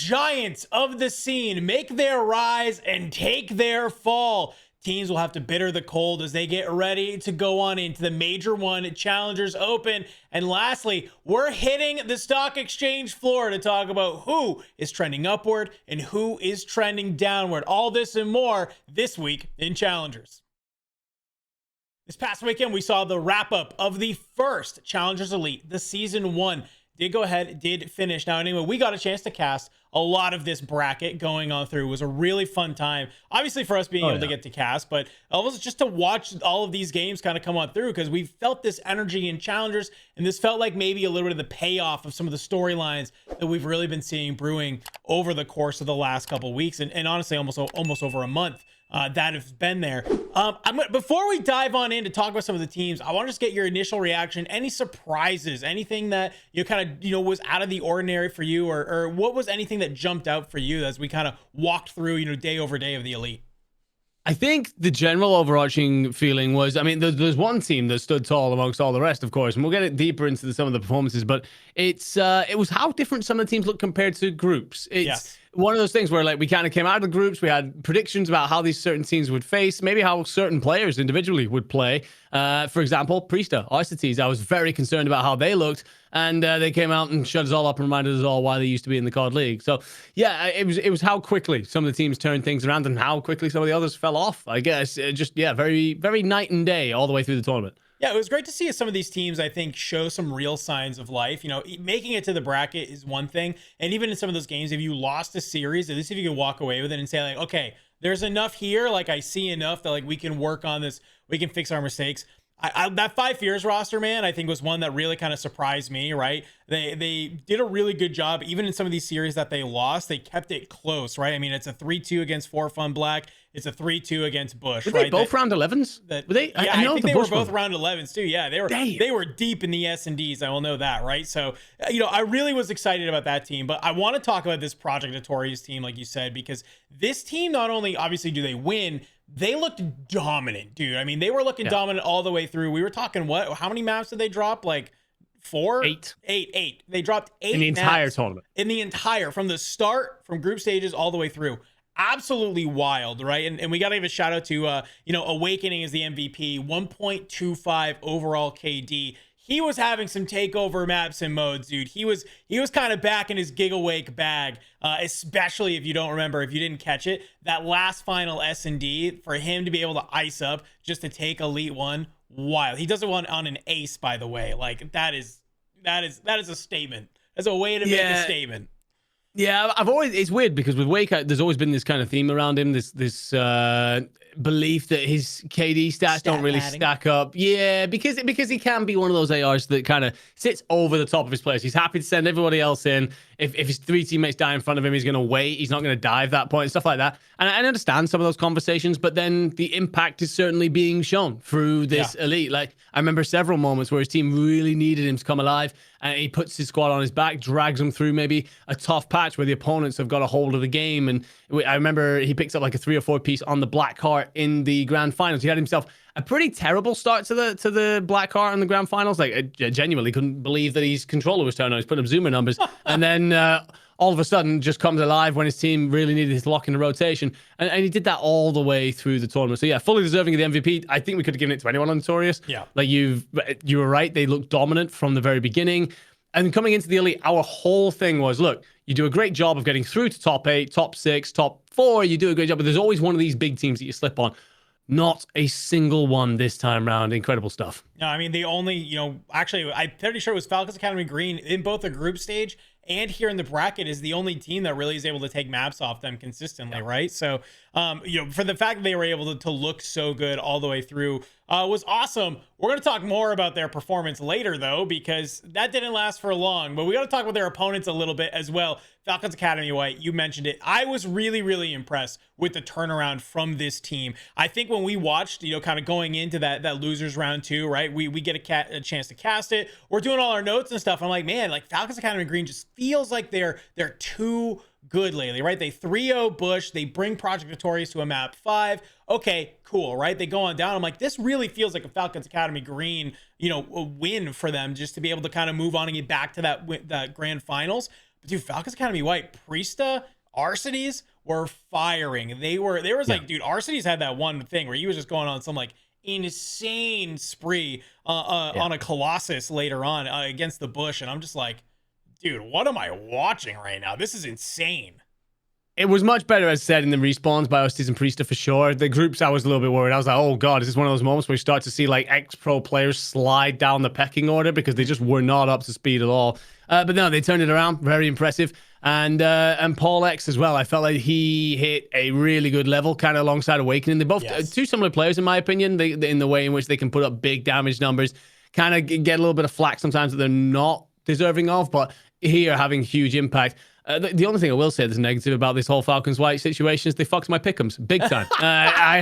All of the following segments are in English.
giants of the scene make their rise and take their fall. Teams will have to bitter the cold as they get ready to go on into the Major 1 Challengers Open. And lastly, we're hitting the stock exchange floor to talk about who is trending upward and who is trending downward. All this and more this week in Challengers. This past weekend, we saw the wrap-up of the first Challengers Elite, the Season 1. Did finish. Now, anyway, we got a chance to cast a lot of this bracket going on through. It was a really fun time, obviously, for us being able to get to cast, but also just to watch all of these games kind of come on through, because we felt this energy in Challengers, and this felt like maybe a little bit of the payoff of some of the storylines that we've really been seeing brewing over the course of the last couple of weeks, and honestly, almost over a month. That has been there. Before we dive on in to talk about some of the teams, I want to just get your initial reaction. Any surprises? Anything that you kind of was out of the ordinary for you, or what was anything that jumped out for you as we kind of walked through day over day of the Elite? I think the general overarching feeling was, I mean, there's one team that stood tall amongst all the rest, of course, and we'll get it deeper into some of the performances, but it was how different some of the teams look compared to groups. It's one of those things where, like, we kind of came out of the groups, we had predictions about how these certain teams would face, maybe how certain players individually would play. For example, Priesta, Oystertees, I was very concerned about how they looked, and they came out and shut us all up and reminded us all why they used to be in the COD League. So, yeah, it was how quickly some of the teams turned things around and how quickly some of the others fell off, I guess. Very, very night and day all the way through the tournament. Yeah, it was great to see some of these teams, I think, show some real signs of life. Making it to the bracket is one thing. And even in some of those games, if you lost a series, at least if you can walk away with it and say, like, okay, there's enough here. Like, I see enough that, like, we can work on this. We can fix our mistakes. That 5 Fears roster, man, I think was one that really kind of surprised me, right? They did a really good job. Even in some of these series that they lost, they kept it close, right? I mean, it's a 3-2 against 4 Fun Black. It's a 3-2 against Bush. Were right? they both round 11s? Were they? Yeah, I think they were both round 11s too. Yeah, they were deep in the S&Ds. I will know that, right? So, I really was excited about that team, but I want to talk about this Project Notorious team, like you said, because this team, not only obviously do they win, they looked dominant, dude. I mean, they were looking dominant all the way through. We were talking, how many maps did they drop? Like 4? 8. 8. They dropped 8 in the entire tournament. From the start, from group stages all the way through. Absolutely wild, right? And we got to give a shout out to, Awakening is the MVP, 1.25 overall KD. He was having some takeover maps and modes, dude. He was kind of back in his Gigawake bag, especially if you didn't catch it. That last final S&D, for him to be able to ice up just to take Elite 1, wild. He does it on an ace, by the way. Like, that is a statement. That's a way to make a statement. Yeah, it's weird because with Wake, there's always been this kind of theme around him, this belief that his KD stats don't really stack up. Yeah, because he can be one of those ARs that kind of sits over the top of his players. He's happy to send everybody else in. If his 3 teammates die in front of him, he's going to wait. He's not going to dive that point, stuff like that. And I understand some of those conversations, but then the impact is certainly being shown through this Elite. Like, I remember several moments where his team really needed him to come alive, and he puts his squad on his back, drags them through maybe a tough patch where the opponents have got a hold of the game. And I remember he picks up like a 3 or 4 piece on the Black Heart in the grand finals. He had himself a pretty terrible start to the Black Heart in the grand finals. Like, I genuinely couldn't believe that his controller was turned on. He's putting up zoomer numbers. And then all of a sudden just comes alive when his team really needed his lock in the rotation. And he did that all the way through the tournament. So yeah, fully deserving of the MVP. I think we could have given it to anyone on Notorious. Yeah. Like, you were right. They looked dominant from the very beginning. And coming into the Elite, our whole thing was, look, you do a great job of getting through to top 8, top 6, top 4. You do a great job, but there's always one of these big teams that you slip on. Not a single one this time round. Incredible stuff. No, I mean, the only, actually, I'm pretty sure it was Falcons Academy Green in both the group stage and here in the bracket is the only team that really is able to take maps off them consistently, right? So, for the fact that they were able to look so good all the way through was awesome. We're going to talk more about their performance later, though, because that didn't last for long. But we got to talk about their opponents a little bit as well. Falcons Academy White, you mentioned it. I was really, really impressed with the turnaround from this team. I think when we watched, kind of going into that losers round 2, right? We get a chance to cast it. We're doing all our notes and stuff. I'm like, man, like, Falcons Academy Green just feels like they're too good lately, right? They 3-0 Bush. They bring Project Notorious to a map 5. Okay, cool, right? They go on down. I'm like, this really feels like a Falcons Academy Green, a win for them just to be able to kind of move on and get back to that grand finals. But dude, Falcons Academy White, Priesta, Arcides were firing. There was like, dude, Arcides had that one thing where he was just going on some like insane spree on a Colossus later on against the Bush. And I'm just like, dude, what am I watching right now? This is insane. It was much better, as said, in the respawns by Arcides and Priesta for sure. The groups, I was a little bit worried. I was like, oh God, this is one of those moments where you start to see like ex-pro players slide down the pecking order because they just were not up to speed at all. But no, they turned it around. Very impressive. And Paul X as well. I felt like he hit a really good level, kind of alongside Awakening. They're both two similar players, in my opinion, in the way in which they can put up big damage numbers, kind of get a little bit of flack sometimes that they're not deserving of, but here having huge impact. The only thing I will say that's negative about this whole Falcons White situation is they fucked my pick'ems big time. I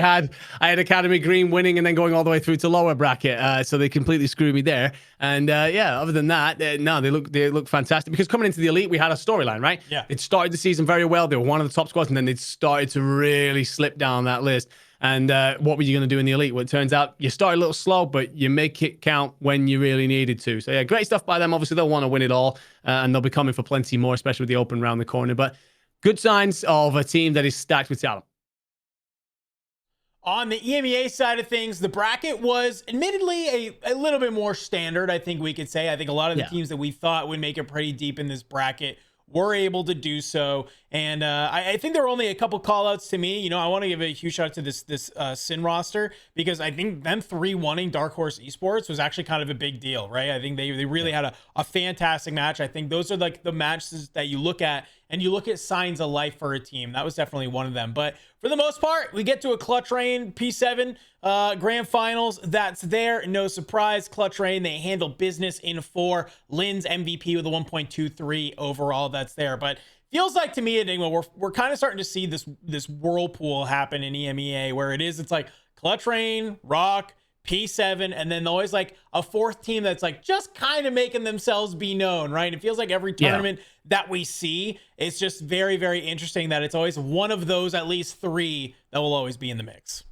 had Academy Green winning and then going all the way through to lower bracket, so they completely screwed me there. And other than that, no, they look fantastic because coming into the Elite, we had a storyline, right? Yeah, it started the season very well. They were one of the top squads, and then they started to really slip down that list. And what were you going to do in the Elite? Well, it turns out you started a little slow, but you make it count when you really needed to. So, yeah, great stuff by them. Obviously, they'll want to win it all, and they'll be coming for plenty more, especially with the open round the corner. But good signs of a team that is stacked with talent. On the EMEA side of things, the bracket was admittedly a little bit more standard, I think we could say. I think a lot of the teams that we thought would make it pretty deep in this bracket were able to do so. And I think there were only a couple call outs to me. You know, I want to give a huge shout out to this Sin roster because I think them 3-1ing Dark Horse Esports was actually kind of a big deal, right? I think they really had a fantastic match. I think those are like the matches that you look at and you look at signs of life for a team. That was definitely one of them. But for the most part, we get to a Clutch Rain P7 grand finals. That's there. No surprise. Clutch Rain, they handle business in 4. Lynn's MVP with a 1.23 overall. That's there. But feels like to me, Enigma, we're kind of starting to see this whirlpool happen in EMEA where it's like Clutch Rain, Rock, P7, and then always like a fourth team that's like just kind of making themselves be known, right? It feels like every tournament that we see, it's just very, very interesting that it's always one of those at least 3 that will always be in the mix.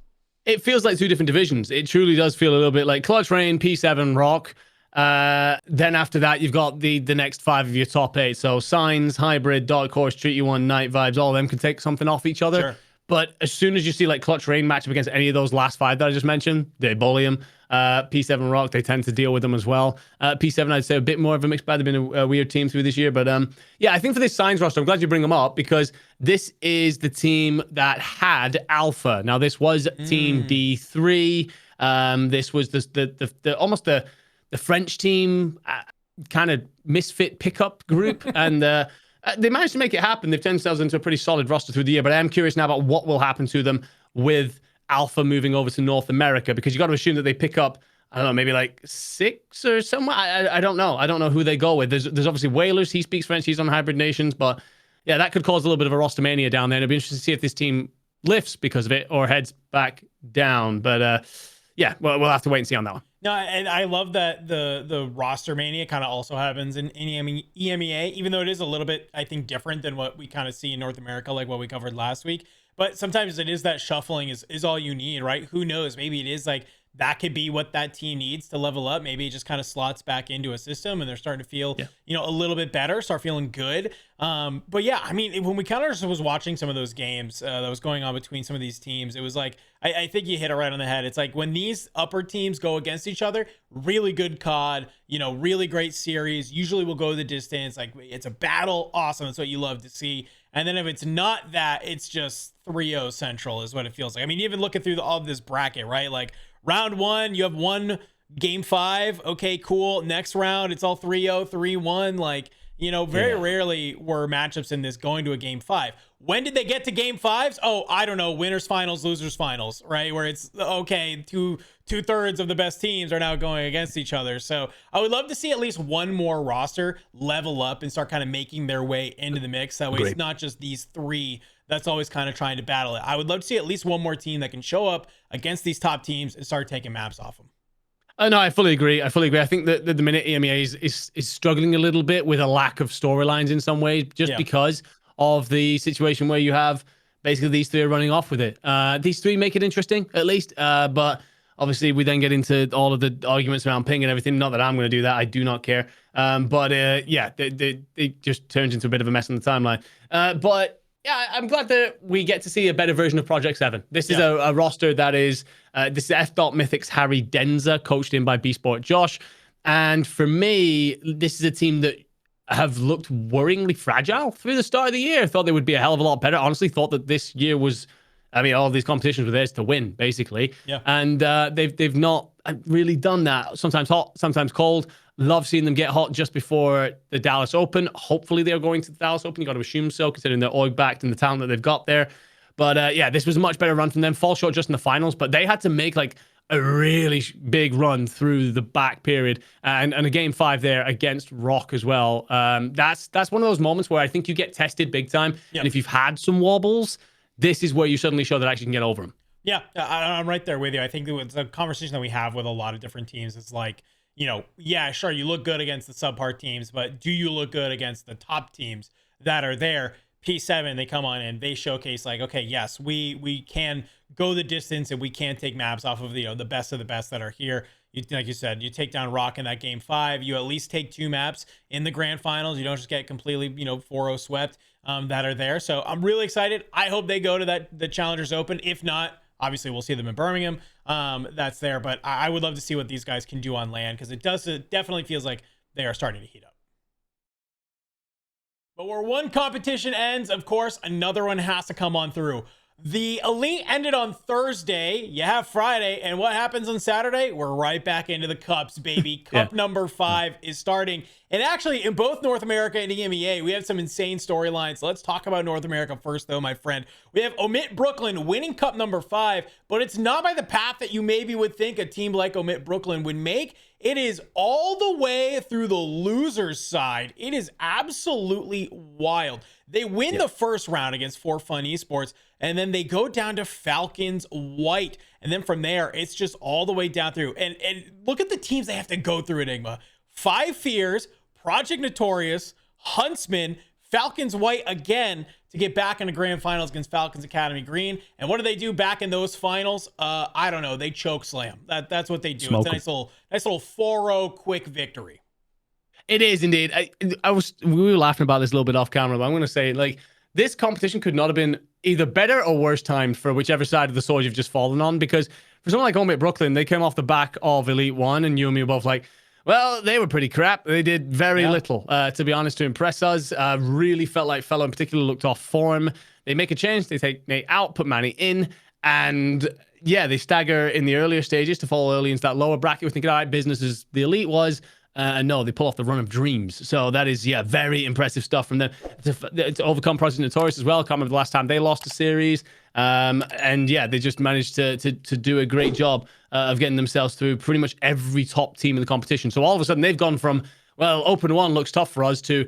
It feels like 2 different divisions. It truly does feel a little bit like Clutch Rain, P7, Rock. Then after that, you've got the next 5 of your top 8. So Signs, Hybrid, Dark Horse, Treat You One, Night Vibes, all of them can take something off each other. Sure. But as soon as you see like Clutch Rain match up against any of those last 5 that I just mentioned, they bully them. P7 Rock, they tend to deal with them as well. P7, I'd say a bit more of a mixed bag. They've been a weird team through this year. But yeah, I think for this Signs roster, I'm glad you bring them up because this is the team that had Alpha. Now, this was Team D3. This was the almost the French team kind of misfit pickup group. And they managed to make it happen. They've turned themselves into a pretty solid roster through the year, but I am curious now about what will happen to them with Alpha moving over to North America, because you got to assume that they pick up, I don't know, maybe like 6 or somewhere. I don't know. I don't know who they go with. There's obviously Whalers. He speaks French. He's on Hybrid Nations, but yeah, that could cause a little bit of a Rostermania down there. It'll be interesting to see if this team lifts because of it or heads back down. But yeah, we'll have to wait and see on that one. No, and I love that the Rostermania kind of also happens in EMEA, even though it is a little bit, I think, different than what we kind of see in North America, like what we covered last week. But sometimes it is that shuffling is all you need, right? Who knows? Maybe it is like that could be what that team needs to level up. Maybe it just kind of slots back into a system and they're starting to feel, a little bit better, start feeling good. But yeah, I mean, when we kind of was watching some of those games that was going on between some of these teams, it was like, I think you hit it right on the head. It's like when these upper teams go against each other, really good COD, really great series, usually will go the distance. Like it's a battle. Awesome. That's what you love to see. And then if it's not that, it's just 3-0 Central is what it feels like. I mean, even looking through all of this bracket, right? Like round 1, you have 1 game 5. Okay, cool. Next round, it's all 3-0, 3-1. Like, very rarely were matchups in this going to a game 5. When did they get to game 5s? Oh, I don't know. Winners finals, losers finals, right? Where it's okay, two-thirds of the best teams are now going against each other. So I would love to see at least one more roster level up and start kind of making their way into the mix. That way it's not just these 3 that's always kind of trying to battle it. I would love to see at least one more team that can show up against these top teams and start taking maps off them. No, I fully agree. I think that the minute EMEA is struggling a little bit with a lack of storylines in some ways, just because of the situation where you have basically these 3 are running off with it. These 3 make it interesting, at least. But Obviously, we then get into all of the arguments around ping and everything. Not that I'm going to do that. I do not care. But yeah, it just turns into a bit of a mess on the timeline. But yeah, I'm glad that we get to see a better version of Project 7. This is a roster that is, this is F. Mythic's Harry Denza, coached in by B-Sport Josh. And for me, this is a team that have looked worryingly fragile through the start of the year. Thought they would be a hell of a lot better. Honestly, thought that this year was, I mean, all of these competitions were theirs to win, basically. Yeah. And they've not really done that. Sometimes hot, sometimes cold. Love seeing them get hot just before the Dallas Open. Hopefully they're going to the Dallas Open. You got to assume so, considering they're oil-backed and the talent that they've got there. But yeah, this was a much better run from them. Fall short just in the finals, but they had to make like a really big run through the back period, and a game 5 there against Rock as well. That's one of those moments where I think you get tested big time. Yep. And if you've had some wobbles, this is where you suddenly show that actually can get over them. Yeah, I'm right there with you. I think it's a conversation that we have with a lot of different teams. It's like, you know, yeah, sure, you look good against the subpar teams, but do you look good against the top teams that are there? P7, they come on and they showcase like, okay, yes, we can go the distance and we can take maps off of the best of the best that are here. Like you said, you take down Rock in that game 5. You at least take 2 maps in the grand finals. You don't just get completely 4-0 swept that are there. So I'm really excited. I hope they go to the Challengers Open. If not, obviously we'll see them in Birmingham. That's there, but I would love to see what these guys can do on land, because it definitely feels like they are starting to heat up. But where one competition ends, of course, another one has to come on through. The Elite ended on Thursday. You have Friday. And what happens on Saturday? We're right back into the Cups, baby. Cup number 5 is starting. And actually, in both North America and EMEA, we have some insane storylines. Let's talk about North America first, though, my friend. We have Omit Brooklyn winning Cup number 5, but it's not by the path that you maybe would think a team like Omit Brooklyn would make. It is all the way through the losers side. It is absolutely wild. They win the first round against For Fun Esports, and then they go down to Falcons White. And then from there, it's just all the way down through. And look at the teams they have to go through, Enigma. 5 Fears, Project Notorious, Huntsman, Falcons White again to get back in the grand finals against Falcons Academy Green. And what do they do back in those finals? I don't know. They choke slam. That's what they do. It's a nice little 4-0 quick victory. It is indeed. We were laughing about this a little bit off camera, but I'm going to say, like, this competition could not have been either better or worse timed for whichever side of the sword you've just fallen on, because for someone like Omit Brooklyn, they came off the back of Elite 1, and you and me were both like, well, they were pretty crap. They did very little, to be honest, to impress us. Really felt like Fellow in particular looked off form. They make a change. They take Nate out, put Manny in, and yeah, they stagger in the earlier stages to fall early into that lower bracket. We're thinking, all right, business as the Elite was. No, they pull off the run of dreams. So that is, very impressive stuff from them. To overcome Project Notorious as well. Can't remember the last time they lost a series. And yeah, they just managed to do a great job of getting themselves through pretty much every top team in the competition. So all of a sudden they've gone from, well, Open 1 looks tough for us to,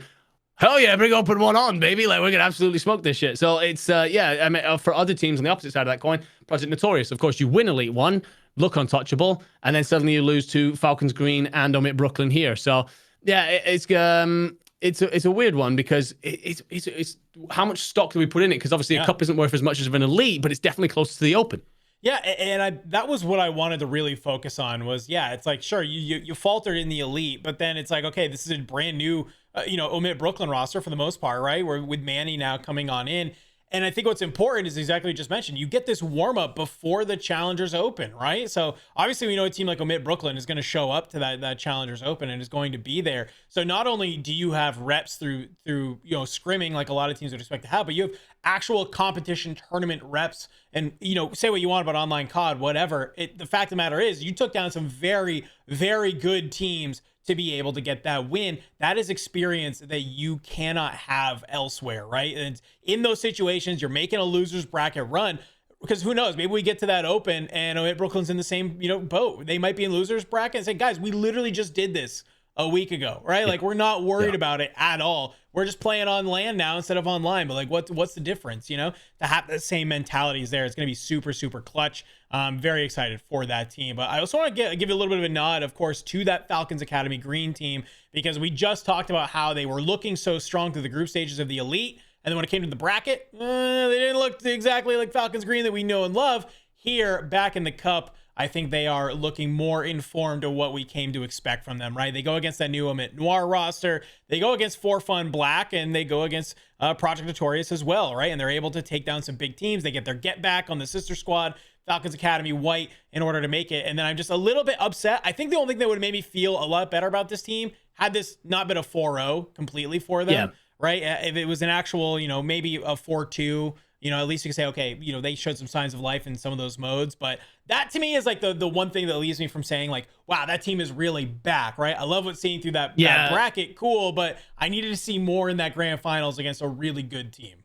hell yeah, bring Open 1 on, baby. Like, we're going to absolutely smoke this shit. So it's, I mean, for other teams on the opposite side of that coin, Project Notorious, of course, you win Elite 1, look untouchable, and then suddenly you lose to Falcons Green and Omit Brooklyn here. So yeah, it's a weird one, because it's how much stock do we put in it? Because obviously a cup isn't worth as much as an Elite, but it's definitely close to the Open. Yeah, and that was what I wanted to really focus on was, it's like, sure, you faltered in the Elite, but then it's like, okay, this is a brand new, Omit Brooklyn roster for the most part, right? We're with Manny now coming on in. And I think what's important is exactly what you just mentioned. You get this warm-up before the Challengers Open, right? So obviously we know a team like Omit Brooklyn is going to show up to that Challengers Open and is going to be there. So not only do you have reps through scrimming like a lot of teams would expect to have, but you have actual competition tournament reps. And, say what you want about online COD, whatever. The fact of the matter is you took down some very, very good teams to be able to get that win. That is experience that you cannot have elsewhere, right? And in those situations, you're making a loser's bracket run, because who knows, maybe we get to that Open and Omit Brooklyn's in the same, boat. They might be in loser's bracket and say, guys, we literally just did this a week ago, right? Like, we're not worried about it at all. We're just playing on land now instead of online. But like, what's the difference? To have the same mentality is there. It's going to be super, super clutch. I'm very excited for that team. But I also want to give you a little bit of a nod, of course, to that Falcons Academy Green team, because we just talked about how they were looking so strong through the group stages of the Elite. And then when it came to the bracket, they didn't look exactly like Falcons Green that we know and love. Here, back in the Cup, I think they are looking more informed of what we came to expect from them, right? They go against that new EMEA Noir roster. They go against For Fun Black, and they go against Project Notorious as well, right? And they're able to take down some big teams. They get their get back on the sister squad, Falcons Academy White, in order to make it. And then I'm just a little bit upset. I think the only thing that would have made me feel a lot better about this team had this not been a 4-0 completely for them, right? If it was an actual, maybe a 4-2, at least you can say, okay, they showed some signs of life in some of those modes. But that to me is like the one thing that leaves me from saying like, wow, that team is really back, right? I love what's seeing through that bracket. Cool. But I needed to see more in that grand finals against a really good team.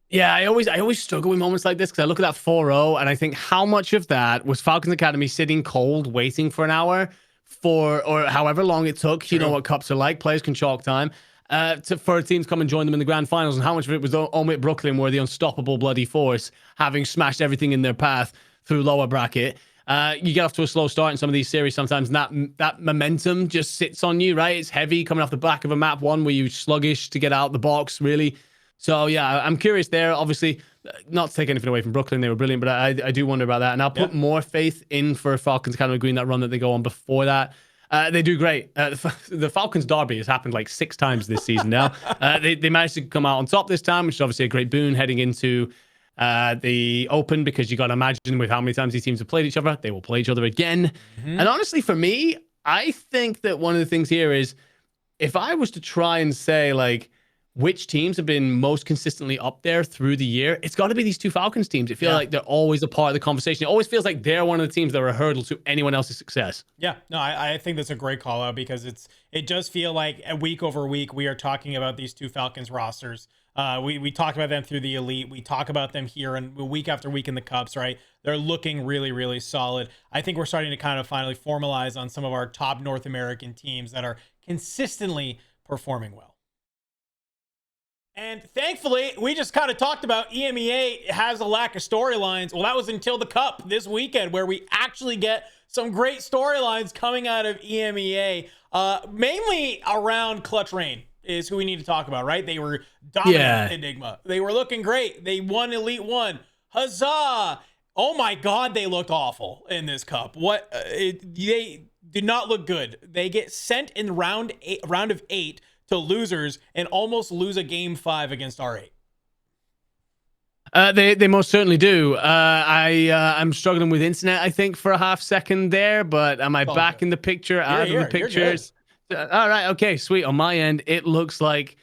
Yeah, I always struggle with moments like this because I look at that 4-0 and I think how much of that was Falcons Academy sitting cold, waiting for an hour or however long it took. True. You know what cups are like. Players can chalk time for a team to come and join them in the grand finals, and how much of it was Omit Brooklyn were the unstoppable bloody force, having smashed everything in their path through lower bracket. You get off to a slow start in some of these series sometimes, and that momentum just sits on you, right? It's heavy coming off the back of a map one where you're sluggish to get out the box, really. So, yeah, I'm curious there. Obviously, not to take anything away from Brooklyn. They were brilliant, but I do wonder about that. And I'll put more faith in for Falcons kind of agreeing that run that they go on before that. They do great. The Falcons derby has happened like 6 times this season now. They managed to come out on top this time, which is obviously a great boon heading into the Open, because you got to imagine with how many times these teams have played each other, they will play each other again. Mm-hmm. And honestly, for me, I think that one of the things here is if I was to try and say like, which teams have been most consistently up there through the year, it's got to be these 2 Falcons teams. It feels like they're always a part of the conversation. It always feels like they're one of the teams that are a hurdle to anyone else's success. Yeah, no, I think that's a great call out, because it does feel like week over week we are talking about these 2 Falcons rosters. We talk about them through the Elite. We talk about them here and week after week in the Cups, right? They're looking really, really solid. I think we're starting to kind of finally formalize on some of our top North American teams that are consistently performing well. And thankfully, we just kind of talked about EMEA has a lack of storylines. Well, that was until the Cup this weekend, where we actually get some great storylines coming out of EMEA, mainly around Clutch Rain is who we need to talk about, right? They were dominant Enigma. They were looking great. They won Elite 1. Huzzah! Oh my God, they looked awful in this Cup. They did not look good. They get sent in round of 8 to losers and almost lose a game 5 against R8. They most certainly do. I'm struggling with internet, I think, for a half second there, but am I back in the picture? Out of the pictures? All right, okay, sweet. On my end, it looks like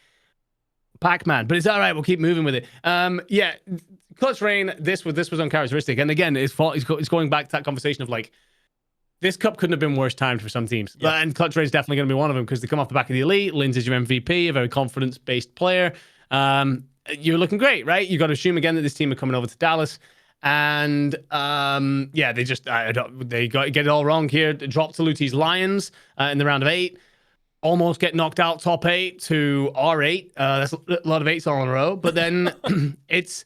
Pac-Man, but it's all right. We'll keep moving with it. Yeah, Clutch Rain, this was uncharacteristic. And again, it's going back to that conversation of like, this Cup couldn't have been worse timed for some teams. Yeah. And Clutch Rain is definitely going to be one of them, because they come off the back of the Elite. Linz is your MVP, a very confidence-based player. You're looking great, right? You got to assume again that this team are coming over to Dallas. And they just get it all wrong here. Drop to Luti's Lions in the round of 8. Almost get knocked out top 8 to R8. That's a lot of 8s all in a row. But then it's...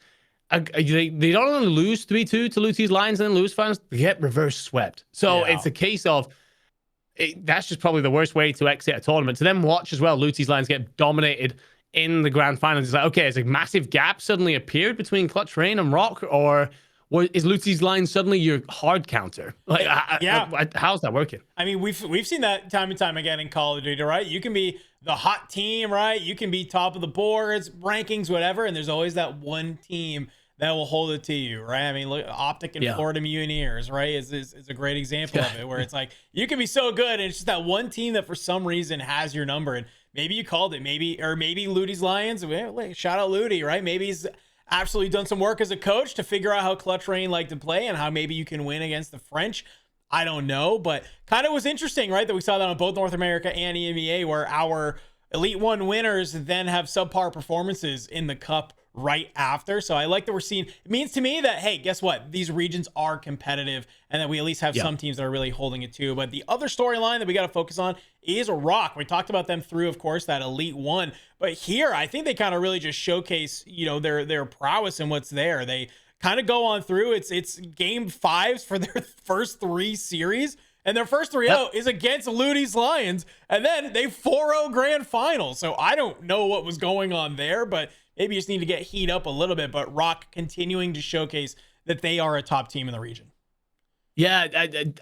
They don't only lose 3-2 to Luti's Lions and then lose finals, they get reverse swept. So it's a case of that's just probably the worst way to exit a tournament. To then watch as well, Luti's Lions get dominated in the grand finals. It's like, okay, it's a massive gap suddenly appeared between Clutch Rain and Rock, or is Luti's Lions suddenly your hard counter? Like, how's that working? I mean, we've seen that time and time again in Call of Duty, right? You can be the hot team, right? You can be top of the boards, rankings, whatever, and there's always that one team that will hold it to you, right? I mean, look, Optic and Florida Mutineers, right, is a great example of it, where it's like, you can be so good, and it's just that one team that for some reason has your number, and maybe you called it, maybe Luti's Lions, shout out Luti, right? Maybe he's absolutely done some work as a coach to figure out how Clutch Rain like to play and how maybe you can win against the French. I don't know, but kind of was interesting, right, that we saw that on both North America and EMEA, where our Elite 1 winners then have subpar performances in the Cup right after. So I like that we're seeing, it means to me that, hey, guess what? These regions are competitive, and that we at least have some teams that are really holding it too. But the other storyline that we got to focus on is Rock. We talked about them through, of course, that Elite 1. But here, I think they kind of really just showcase, their prowess and what's there. They kind of go on through. It's game 5s for their first 3 series. And their first 3-0 is against Luti's Lions. And then they 4-0 grand final. So I don't know what was going on there, but maybe you just need to get heat up a little bit. But Rock continuing to showcase that they are a top team in the region. Yeah,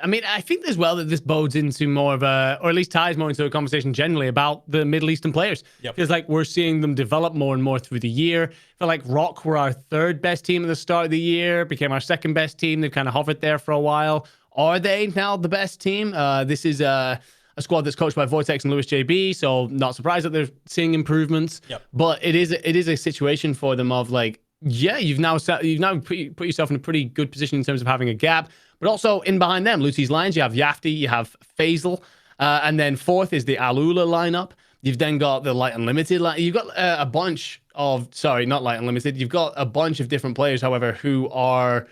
I mean, I think as well that this bodes into more of a, or at least ties more into a conversation generally about the Middle Eastern players. Because like we're seeing them develop more and more through the year. I feel like Rock were our third best team at the start of the year, became our second best team. They've kind of hovered there for a while. Are they now the best team? This is a squad that's coached by Vortex and Lewis JB, so not surprised that they're seeing improvements. But it is a situation for them of like, yeah, you've now put yourself in a pretty good position in terms of having a gap. But also in behind them, Lucy's Lions, you have Yafty, you have Faisal, and then fourth is the Alula lineup. You've then got the Light Unlimited line. You've got a bunch of, sorry, not Light Unlimited. You've got a bunch of different players, however, who are,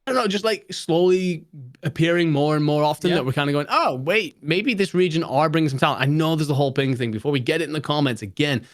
I don't know, just like slowly appearing more and more often that we're kind of going, oh, wait, maybe this region are bringing some talent. I know there's a whole ping thing. Before we get it in the comments again,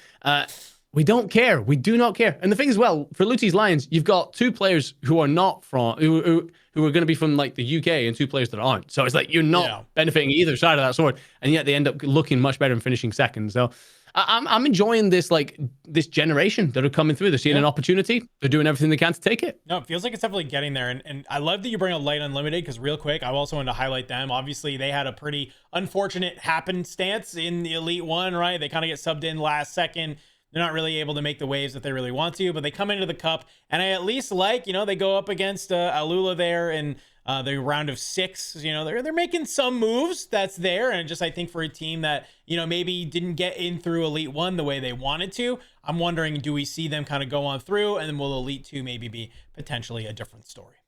we don't care. We do not care. And the thing as well, for Lucy's Lions, you've got two players who are not from, who are going to be from like the UK and two players that aren't. So it's like you're not benefiting either side of that sword, and yet they end up looking much better and finishing second. So I'm enjoying this, like this generation that are coming through. They're seeing an opportunity. They're doing everything they can to take it. No, it feels like it's definitely getting there. And I love that you bring up Light Unlimited, because real quick, I also wanted to highlight them. Obviously, they had a pretty unfortunate happenstance in the Elite One, right? They kind of get subbed in last second. They're not really able to make the waves that they really want to, but they come into the cup, and I at least like, you know, they go up against Alula there in the round of 6. You know, they're making some moves that's there, and just I think for a team that, you know, maybe didn't get in through Elite 1 the way they wanted to, I'm wondering, do we see them kind of go on through, and then will Elite 2 maybe be potentially a different story?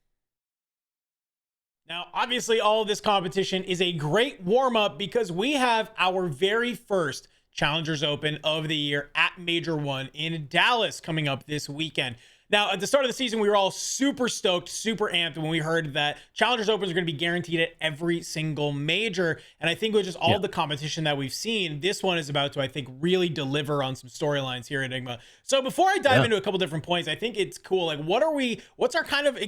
Now, obviously, all of this competition is a great warm-up because we have our very first Challengers Open of the year at Major 1 in Dallas coming up this weekend. Now, at the start of the season, we were all super stoked, super amped when we heard that Challengers Opens are going to be guaranteed at every single major. And I think with just all the competition that we've seen, this one is about to, I think, really deliver on some storylines here at Enigma. So before I dive into a couple different points, I think it's cool. Like, what's our kind of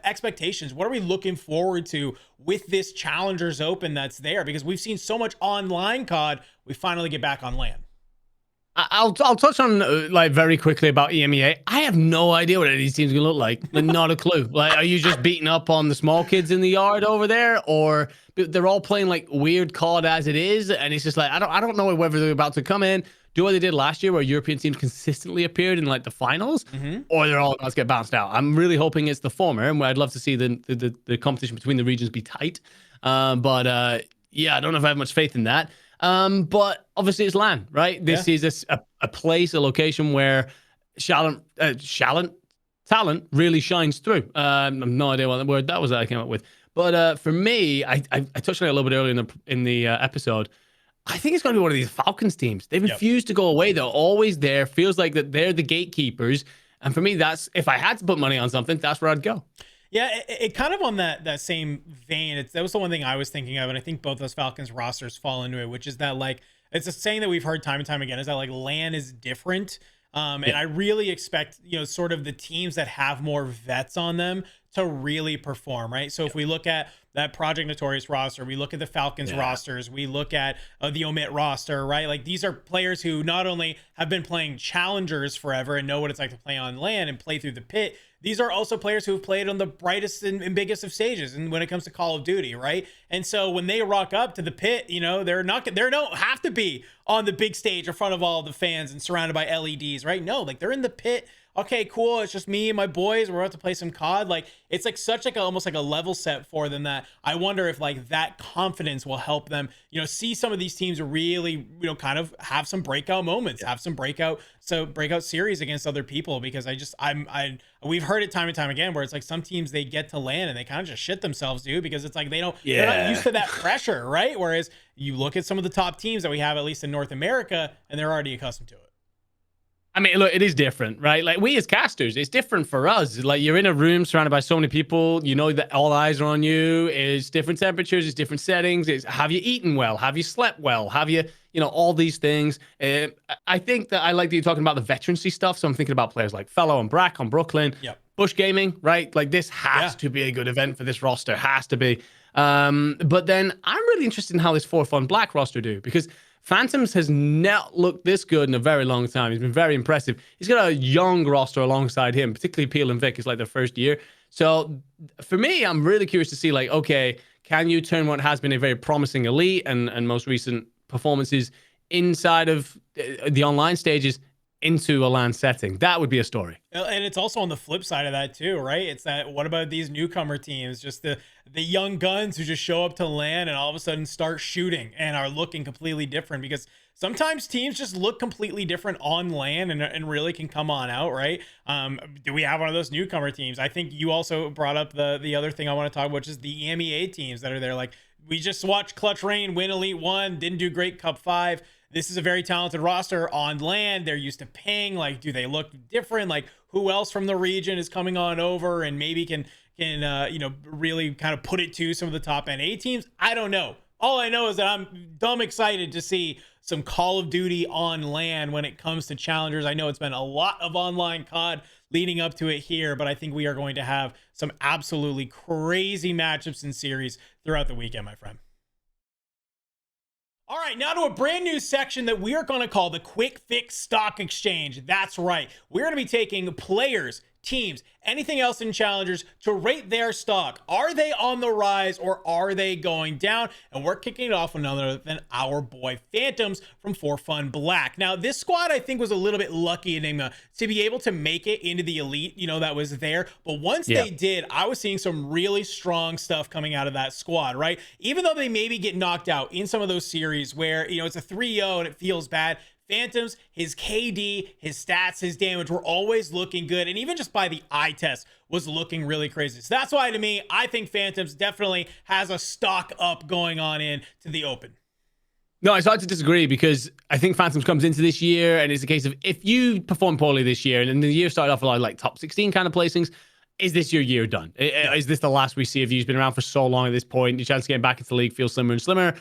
expectations? What are we looking forward to with this Challengers Open that's there? Because we've seen so much online COD, we finally get back on LAN. I'll touch on like very quickly about EMEA. I have no idea what any of these teams are gonna look like. Not a clue. Like, are you just beating up on the small kids in the yard over there, or they're all playing like weird COD as it is, and it's just like I don't know whether they're about to come in, do what they did last year, where European teams consistently appeared in like the finals, or they're all about to get bounced out. I'm really hoping it's the former, and I'd love to see the competition between the regions be tight. But yeah, I don't know if I have much faith in that. But obviously it's LAN, right? This is a place, a location where talent really shines through. I have no idea what word that was that I came up with. But for me, I touched on it a little bit earlier in the episode. I think it's going to be one of these Falcons teams. They refuse to go away. They're always there. Feels like that they're the gatekeepers. And for me, that's, if I had to put money on something, that's where I'd go. Yeah, it kind of on that same vein. That was the one thing I was thinking of, and I think both those Falcons rosters fall into it, which is that like it's a saying that we've heard time and time again, is that like LAN is different. And I really expect, you know, sort of the teams that have more vets on them to really perform, right? So if we look at that Project Notorious roster, we look at the Falcons rosters, we look at the EMEA roster, right? Like these are players who not only have been playing challengers forever and know what it's like to play on LAN and play through the pit, these are also players who have played on the brightest and biggest of stages, and when it comes to Call of Duty, right? And so when they rock up to the pit, you know, they don't have to be on the big stage in front of all the fans and surrounded by LEDs, right? No, like they're in the pit. Okay, cool. It's just me and my boys. We're about to play some COD. Like it's like such like almost like a level set for them that I wonder if like that confidence will help them, you know, see some of these teams really, you know, kind of have some breakout moments, have some breakout series against other people. Because we've heard it time and time again where it's like some teams, they get to LAN and they kind of just shit themselves, dude, because it's like they're not used to that pressure, right? Whereas you look at some of the top teams that we have, at least in North America, and they're already accustomed to it. I mean, look, it is different, right? Like we as casters, it's different for us. Like you're in a room surrounded by so many people, you know that all eyes are on you. It's different temperatures, it's different settings. It's have you eaten well? Have you slept well? Have you, you know, all these things. I think that I like that you're talking about the veterancy stuff. So I'm thinking about players like Fellow and Brack on Brooklyn, Bush Gaming, right? Like this has to be a good event for this roster, has to be. But then I'm really interested in how this 4 Fun Black roster do, because Phantoms has not looked this good in a very long time. He's been very impressive. He's got a young roster alongside him, particularly Peel and Vic is like their first year. So for me, I'm really curious to see, like, okay, can you turn what has been a very promising elite and most recent performances inside of the online stages into a LAN setting? That would be a story. And it's also on the flip side of that too, right? It's that, what about these newcomer teams, just the young guns who just show up to LAN and all of a sudden start shooting and are looking completely different? Because sometimes teams just look completely different on LAN and really can come on out, right? Do we have one of those newcomer teams? I think you also brought up the other thing I want to talk about, which is the EMEA teams that are there. Like, we just watched Clutch Rain win Elite 1, didn't do great Cup 5. This is a very talented roster on LAN. They're used to ping. Like, do they look different? Like, who else from the region is coming on over and maybe can really kind of put it to some of the top NA teams? I don't know. All I know is that I'm dumb excited to see some Call of Duty on LAN when it comes to challengers. I know it's been a lot of online COD leading up to it here, but I think we are going to have some absolutely crazy matchups and series throughout the weekend, my friend. All right, now to a brand new section that we are going to call the QuickFix Stock Exchange. That's right. We're going to be taking players, teams, anything else in challengers to rate their stock. Are they on the rise or are they going down? And we're kicking it off with none other than our boy Phantoms from For Fun Black. Now, this squad I think was a little bit lucky in EMEA to be able to make it into the elite, that was there. But once they did, I was seeing some really strong stuff coming out of that squad, right? Even though they maybe get knocked out in some of those series where, it's a 3-0 and it feels bad, Phantoms, his KD, his stats, his damage were always looking good. And even just by the eye test was looking really crazy. So that's why, to me, I think Phantoms definitely has a stock up going on in to the open. No, it's hard to disagree because I think Phantoms comes into this year and it's a case of, if you perform poorly this year and then the year started off with like top 16 kind of placings, is this your year done? Is this the last we see of you? He's been around for so long at this point. Your chance of getting back into the league feels slimmer and slimmer.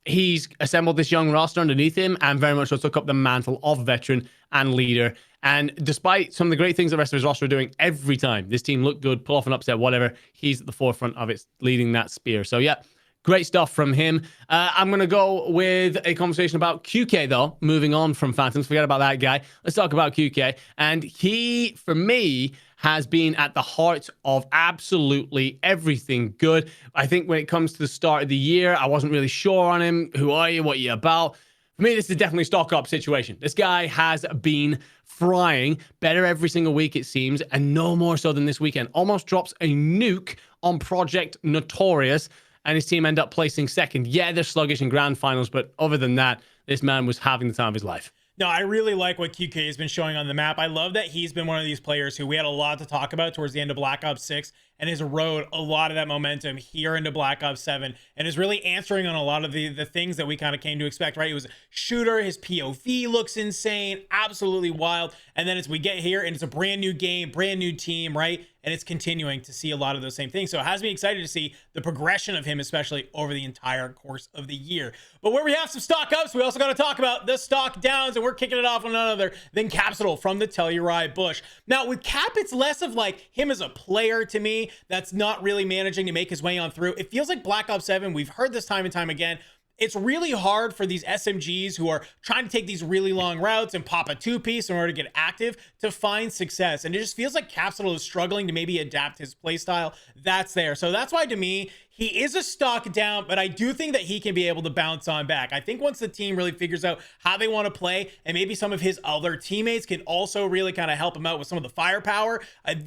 He's assembled this young roster underneath him and very much so took up the mantle of veteran and leader. And despite some of the great things the rest of his roster are doing, every time this team looked good, pull off an upset, whatever, he's at the forefront of it, leading that spear. So yeah, great stuff from him. I'm going to go with a conversation about QK, though, moving on from Phantoms. Forget about that guy. Let's talk about QK. And he, for me, has been at the heart of absolutely everything good. I think when it comes to the start of the year, I wasn't really sure on him. Who are you? What are you about? For me, this is definitely a stock up situation. This guy has been frying better every single week, it seems, and no more so than this weekend. Almost drops a nuke on Project Notorious, and his team end up placing second. Yeah, they're sluggish in grand finals, but other than that, this man was having the time of his life. No, I really like what QK has been showing on the map. I love that he's been one of these players who we had a lot to talk about towards the end of Black Ops 6 and has rode a lot of that momentum here into Black Ops 7 and is really answering on a lot of the things that we kind of came to expect, right? It was a shooter. His POV looks insane, absolutely wild. And then as we get here and it's a brand new game, brand new team, right? And it's continuing to see a lot of those same things. So it has me excited to see the progression of him, especially over the entire course of the year. But where we have some stock ups, we also got to talk about the stock downs, and we're kicking it off with none other than Capsule from the Telluride Bush. Now with Cap, it's less of like him as a player to me that's not really managing to make his way on through. It feels like Black Ops 7, we've heard this time and time again, it's really hard for these SMGs who are trying to take these really long routes and pop a two-piece in order to get active to find success. And it just feels like Capsule is struggling to maybe adapt his playstyle. That's there. So that's why, to me, he is a stock down, but I do think that he can be able to bounce on back. I think once the team really figures out how they want to play, and maybe some of his other teammates can also really kind of help him out with some of the firepower,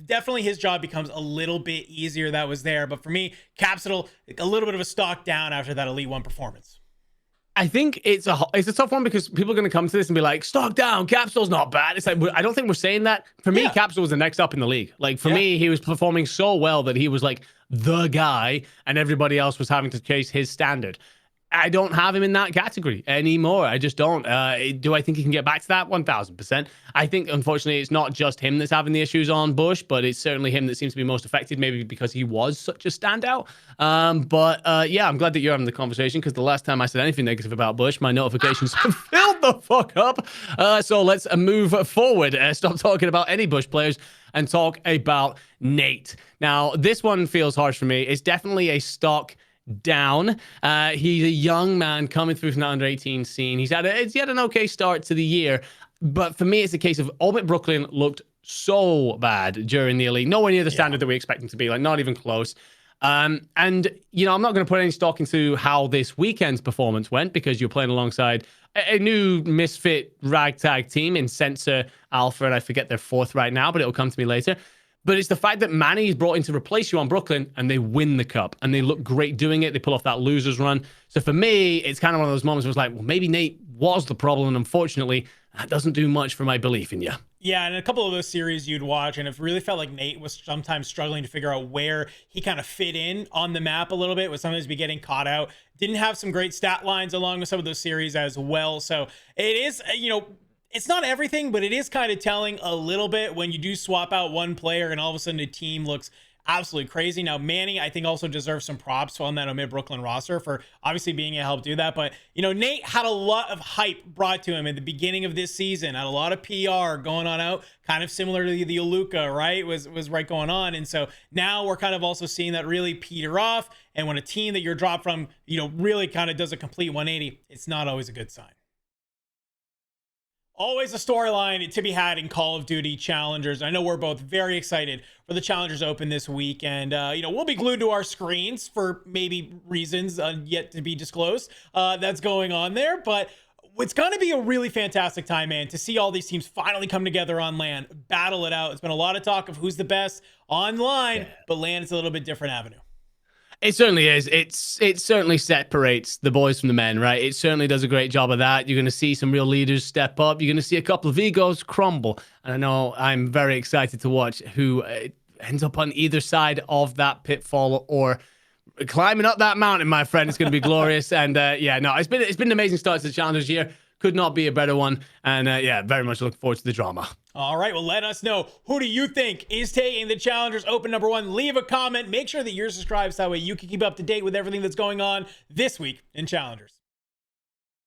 definitely his job becomes a little bit easier. That was there. But for me, Capsule, a little bit of a stock down after that Elite 1 performance. I think it's a tough one because people are going to come to this and be like, stock down, Capsule's not bad. It's like, I don't think we're saying that. For me, Capsule was the next up in the league. Like, for me, he was performing so well that he was like the guy and everybody else was having to chase his standard. I don't have him in that category anymore. I just don't. Do I think he can get back to that? 1000%. I think, unfortunately, it's not just him that's having the issues on Bush, but it's certainly him that seems to be most affected, maybe because he was such a standout. Yeah, I'm glad that you're having the conversation because the last time I said anything negative about Bush, my notifications filled the fuck up. So let's move forward. Stop talking about any Bush players and talk about Nate. Now, this one feels harsh for me. It's definitely a stock down. He's a young man coming through from the under 18 scene. He had an okay start to the year, but for me, it's a case of Albert Brooklyn looked so bad during the elite, nowhere near the standard that we expect him to be, like not even close. And I'm not going to put any stock into how this weekend's performance went, because you're playing alongside a new misfit ragtag team in Sensor Alpha, and I forget their fourth right now, but it'll come to me later. But it's the fact that Manny is brought in to replace you on Brooklyn, and they win the cup, and they look great doing it. They pull off that loser's run. So for me, it's kind of one of those moments where it's like, well, maybe Nate was the problem, and unfortunately, that doesn't do much for my belief in you. Yeah, and a couple of those series you'd watch, and it really felt like Nate was sometimes struggling to figure out where he kind of fit in on the map a little bit, would sometimes be getting caught out. Didn't have some great stat lines along with some of those series as well. So it is, it's not everything, but it is kind of telling a little bit when you do swap out one player and all of a sudden the team looks absolutely crazy. Now, Manny, I think, also deserves some props on that EMEA Brooklyn roster for obviously being able to help do that. But, Nate had a lot of hype brought to him at the beginning of this season, had a lot of PR going on out, kind of similar to the Aluka, right? Was right going on. And so now we're kind of also seeing that really peter off. And when a team that you're dropped from, really kind of does a complete 180, it's not always a good sign. Always a storyline to be had in Call of Duty Challengers. I know we're both very excited for the Challengers Open this week, and we'll be glued to our screens for maybe reasons yet to be disclosed that's going on there. But it's going to be a really fantastic time, man, to see all these teams finally come together on LAN, battle it out. It's been a lot of talk of who's the best online, but LAN is a little bit different avenue. It certainly is. It certainly separates the boys from the men, right? It certainly does a great job of that. You're going to see some real leaders step up. You're going to see a couple of egos crumble. And I know I'm very excited to watch who ends up on either side of that pitfall or climbing up that mountain, my friend. It's going to be glorious. And it's been an amazing start to the Challengers year. Could not be a better one. And very much looking forward to the drama. All right, well, let us know. Who do you think is taking the Challengers Open #1? Leave a comment. Make sure that you're subscribed so that way you can keep up to date with everything that's going on this week in Challengers.